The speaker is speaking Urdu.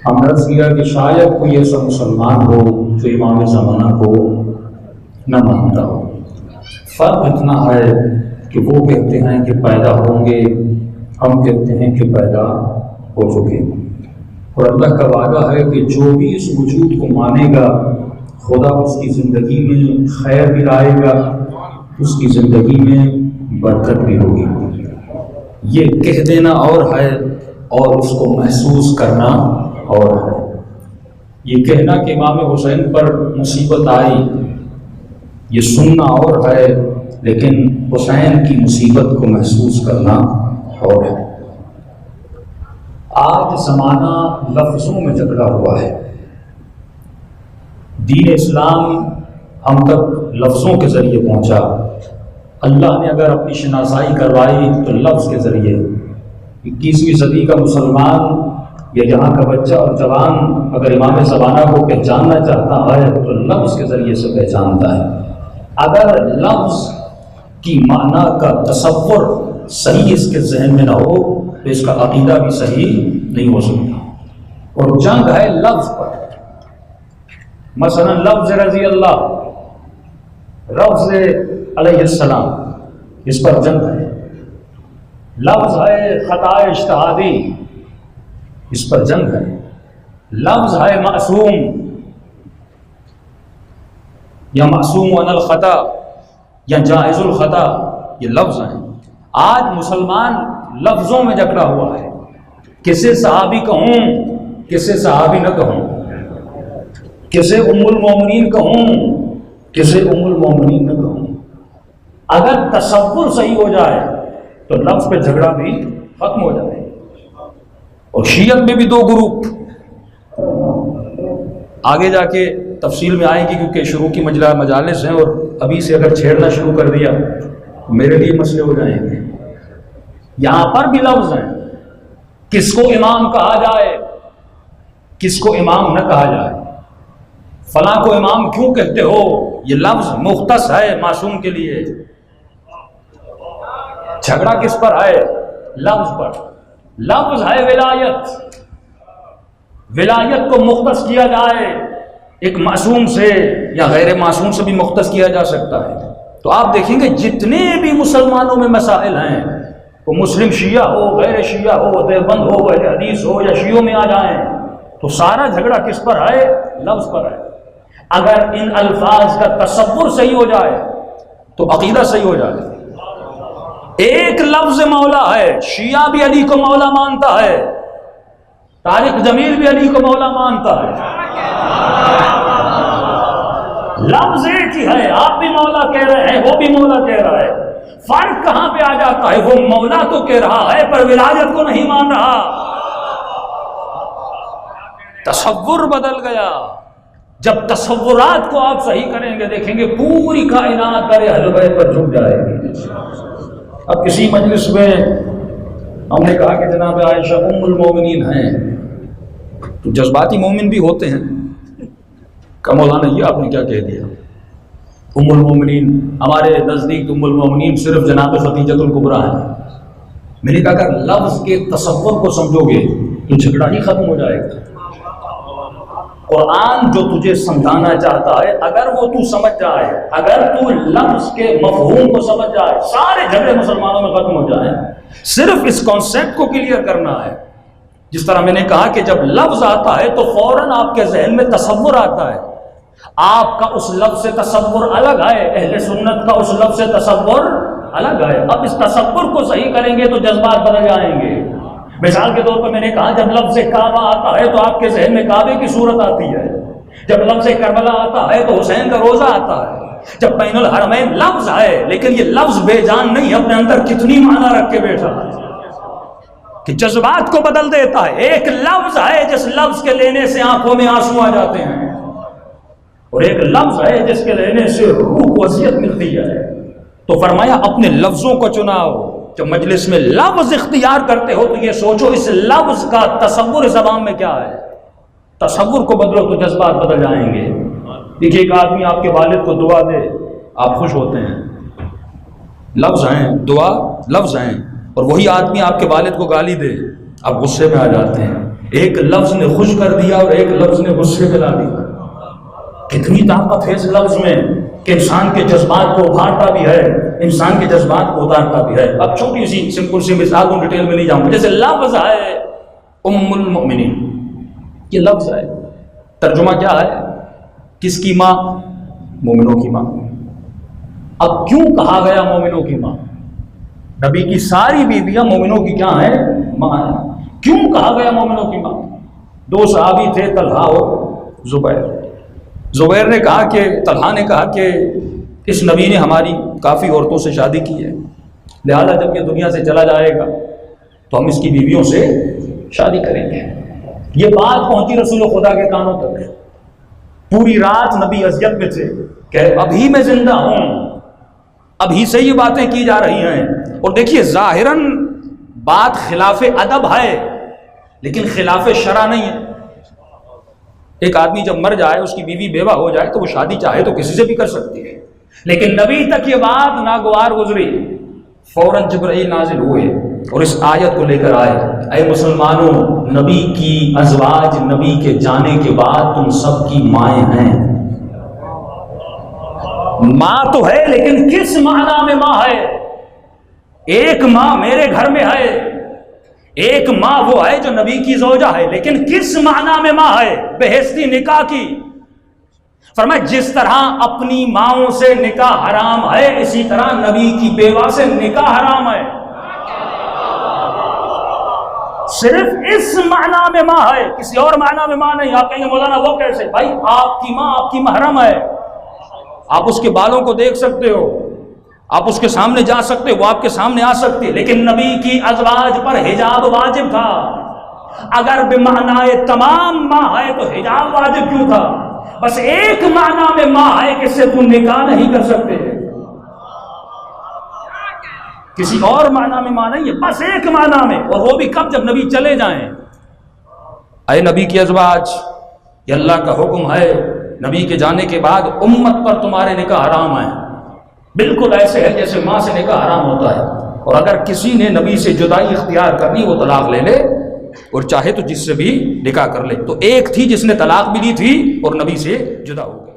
ہم عرض کیا کہ شاید کوئی ایسا مسلمان ہو جو امام زمانہ کو نہ مانتا ہو۔ فرق اتنا ہے کہ وہ کہتے ہیں کہ پیدا ہوں گے، ہم کہتے ہیں کہ پیدا ہو چکے، اور اللہ کا وعدہ ہے کہ جو بھی اس وجود کو مانے گا خدا اس کی زندگی میں خیر بھی لائے گا، اس کی زندگی میں برکت بھی ہوگی۔ یہ کہہ دینا اور ہے اور اس کو محسوس کرنا اور ہے۔ یہ کہنا کہ امام حسین پر مصیبت آئی یہ سننا اور ہے، لیکن حسین کی مصیبت کو محسوس کرنا اور ہے۔ آج زمانہ لفظوں میں جکڑا ہوا ہے۔ دین اسلام ہم تک لفظوں کے ذریعے پہنچا۔ اللہ نے اگر اپنی شناسائی کروائی تو لفظ کے ذریعے۔ 21ویں صدی کا مسلمان یا یہاں کا بچہ اور جوان اگر امام زمانہ کو پہچاننا چاہتا ہے تو لفظ کے ذریعے سے پہچانتا ہے۔ اگر لفظ کی معنی کا تصور صحیح اس کے ذہن میں نہ ہو تو اس کا عقیدہ بھی صحیح نہیں ہو سکتا۔ اور جنگ ہے لفظ پر۔ مثلا لفظ رضی اللہ، لفظ علیہ السلام، اس پر جنگ ہے۔ لفظ ہے خطا اجتہادی، اس پر جنگ ہے۔ لفظ ہے معصوم یا معصوم عن الخطا یا جائز الخطا، یہ لفظ ہیں۔ آج مسلمان لفظوں میں جکڑا ہوا ہے۔ کسے صحابی کہوں، کسے صحابی نہ کہوں، کسے ام المومنین کہوں، کسے ام المومنین نہ کہوں۔ اگر تصور صحیح ہو جائے تو لفظ پہ جھگڑا بھی ختم ہو جائے۔ اور شیعت میں بھی دو گروپ، آگے جا کے تفصیل میں آئیں گی کیونکہ شروع کی مجالس ہیں، اور ابھی سے اگر چھیڑنا شروع کر دیا تو میرے لیے مسئلے ہو جائیں گے۔ یہاں پر بھی لفظ ہیں، کس کو امام کہا جائے، کس کو امام نہ کہا جائے، فلاں کو امام کیوں کہتے ہو، یہ لفظ مختص ہے معصوم کے لیے۔ جھگڑا کس پر ہے؟ لفظ پر۔ لفظ ہے ولایت، ولایت کو مختص کیا جائے ایک معصوم سے یا غیر معصوم سے بھی مختص کیا جا سکتا ہے۔ تو آپ دیکھیں گے جتنے بھی مسلمانوں میں مسائل ہیں، وہ مسلم شیعہ ہو، غیر شیعہ ہو، دیوبند ہو، اہل حدیث ہو یا شیعوں میں آ جائیں، تو سارا جھگڑا کس پر ہے؟ لفظ پر ہے۔ اگر ان الفاظ کا تصور صحیح ہو جائے تو عقیدہ صحیح ہو جائے۔ ایک لفظ مولا ہے، شیعہ بھی علی کو مولا مانتا ہے، طارق جمیل بھی علی کو مولا مانتا ہے۔ لفظ ایک ہی ہے، آپ بھی مولا کہہ رہے ہیں، وہ بھی مولا کہہ رہا ہے۔ فرق کہاں پہ آ جاتا ہے؟ وہ مولا تو کہہ رہا ہے پر ولایت کو نہیں مان رہا۔ تصور بدل گیا۔ جب تصورات کو آپ صحیح کریں گے دیکھیں گے پوری کائنات در اہل بیت پر جھک جائے گی۔ اب کسی مجلس میں ہم نے کہا کہ جناب عائشہ ام المومنین ہیں، تو جذباتی مومن بھی ہوتے ہیں کہ مولانا یہ آپ نے کیا کہہ دیا، ام المومنین ہمارے نزدیک ام المومنین صرف جناب خدیجۃ الکبریٰ ہیں۔ میں نے کہا کہ لفظ کے تصور کو سمجھو گے تو جھگڑا ہی ختم ہو جائے گا۔ قرآن جو تجھے سمجھانا چاہتا ہے اگر وہ تو سمجھ جائے، اگر تو لفظ کے مفہوم کو سمجھ جائے، سارے جھگڑے مسلمانوں میں ختم ہو جائیں۔ صرف اس کانسیپٹ کو کلیئر کرنا ہے۔ جس طرح میں نے کہا کہ جب لفظ آتا ہے تو فوراً آپ کے ذہن میں تصور آتا ہے، آپ کا اس لفظ سے تصور الگ ہے، اہل سنت کا اس لفظ سے تصور الگ ہے۔ اب اس تصور کو صحیح کریں گے تو جذبات بدل جائیں گے۔ مثال کے طور پر میں نے کہا جب لفظ کعبہ آتا ہے تو آپ کے ذہن میں کعبے کی صورت آتی ہے، جب لفظ کربلا آتا ہے تو حسین کا روزہ آتا ہے، جب بین الحرمین لفظ ہے لیکن یہ لفظ بے جان نہیں، اپنے اندر کتنی معنی رکھ کے بیٹھا ہے کہ جذبات کو بدل دیتا ہے۔ ایک لفظ ہے جس لفظ کے لینے سے آنکھوں میں آنسو آ جاتے ہیں، اور ایک لفظ ہے جس کے لینے سے روح کو اذیت ملتی ہے۔ تو فرمایا اپنے لفظوں کو چناؤ۔ جب مجلس میں لفظ اختیار کرتے ہو تو یہ سوچو اس لفظ کا تصور زبان میں کیا ہے۔ تصور کو بدلو تو جذبات بدل جائیں گے۔ دیکھیے ایک آدمی آپ کے والد کو دعا دے، آپ خوش ہوتے ہیں، لفظ ہیں، دعا لفظ ہیں، اور وہی آدمی آپ کے والد کو گالی دے، اب غصے میں آ جاتے ہیں، ایک لفظ نے خوش کر دیا اور ایک لفظ نے غصے میں لا دیا۔ کتنی طاقت ہے اس لفظ میں کہ انسان کے جذبات کو ابھارتا بھی ہے، انسان کے جذبات کو اتارتا بھی ہے۔ اب چھوٹی سی سمپل سی مثال کو ڈیٹیل میں نہیں جاؤں گا، جیسے لفظ ہے ام المؤمنین، یہ لفظ ہے، ترجمہ کیا ہے؟ کس کی ماں؟ مومنوں کی ماں۔ اب کیوں کہا گیا مومنوں کی ماں؟ نبی کی ساری بیویاں مومنوں کی کیا ہیں؟ ماں ہیں۔ کیوں کہا گیا مومنوں کی ماں؟ دو صحابی تھے، طلحہ اور زبیر۔ زبیر نے کہا کہ طلحہ نے کہا کہ اس نبی نے ہماری کافی عورتوں سے شادی کی ہے، لہذا جب یہ دنیا سے چلا جائے گا تو ہم اس کی بیویوں سے شادی کریں گے۔ یہ بات پہنچی رسول خدا کے کانوں تک، پوری رات نبی اذیت میں تھے کہ ابھی میں زندہ ہوں، ابھی سے یہ باتیں کی جا رہی ہیں۔ اور دیکھیے ظاہراً بات خلاف ادب ہے لیکن خلاف شرع نہیں ہے۔ ایک آدمی جب مر جائے، اس کی بیوی بیوہ ہو جائے تو وہ شادی چاہے تو کسی سے بھی کر سکتی ہے، لیکن نبی تک یہ بات ناگوار گزری۔ فوراً جبرائیل نازل ہوئے اور اس آیت کو لے کر آئے، اے مسلمانوں، نبی کی ازواج نبی کے جانے کے بعد تم سب کی مائیں ہیں۔ ماں تو ہے لیکن کس معنی میں ماں ہے؟ ایک ماں میرے گھر میں ہے، ایک ماں وہ ہے جو نبی کی زوجہ ہے، لیکن کس معنی میں ماں ہے؟ بہشتی نکاح کی۔ فرمایا جس طرح اپنی ماؤں سے نکاح حرام ہے، اسی طرح نبی کی بیوہ سے نکاح حرام ہے۔ صرف اس معنی میں ماں ہے، کسی اور معنی میں ماں نہیں۔ آپ کہیں گے مولانا وہ کیسے؟ بھائی آپ کی ماں آپ کی محرم ہے، آپ اس کے بالوں کو دیکھ سکتے ہو، آپ اس کے سامنے جا سکتے ہو، وہ آپ کے سامنے آ سکتی ہے، لیکن نبی کی ازواج پر حجاب واجب تھا۔ اگر بمعنی تمام ماں ہے تو حجاب واجب کیوں تھا؟ بس ایک معنی میں ماں ہے کہ اس سے تم نکاح نہیں کر سکتے، کسی اور معنی میں ماں نہیں ہے، بس ایک معنی میں، اور وہ بھی کب؟ جب نبی چلے جائیں۔ اے نبی کی ازواج، یہ اللہ کا حکم ہے، نبی کے جانے کے بعد امت پر تمہارے نکاح حرام ہے، بالکل ایسے ہے جیسے ماں سے نکاح حرام ہوتا ہے۔ اور اگر کسی نے نبی سے جدائی اختیار کرنی، وہ طلاق لے لے اور چاہے تو جس سے بھی نکاح کر لے۔ تو ایک تھی جس نے طلاق بھی لی تھی اور نبی سے جدا ہو گئی۔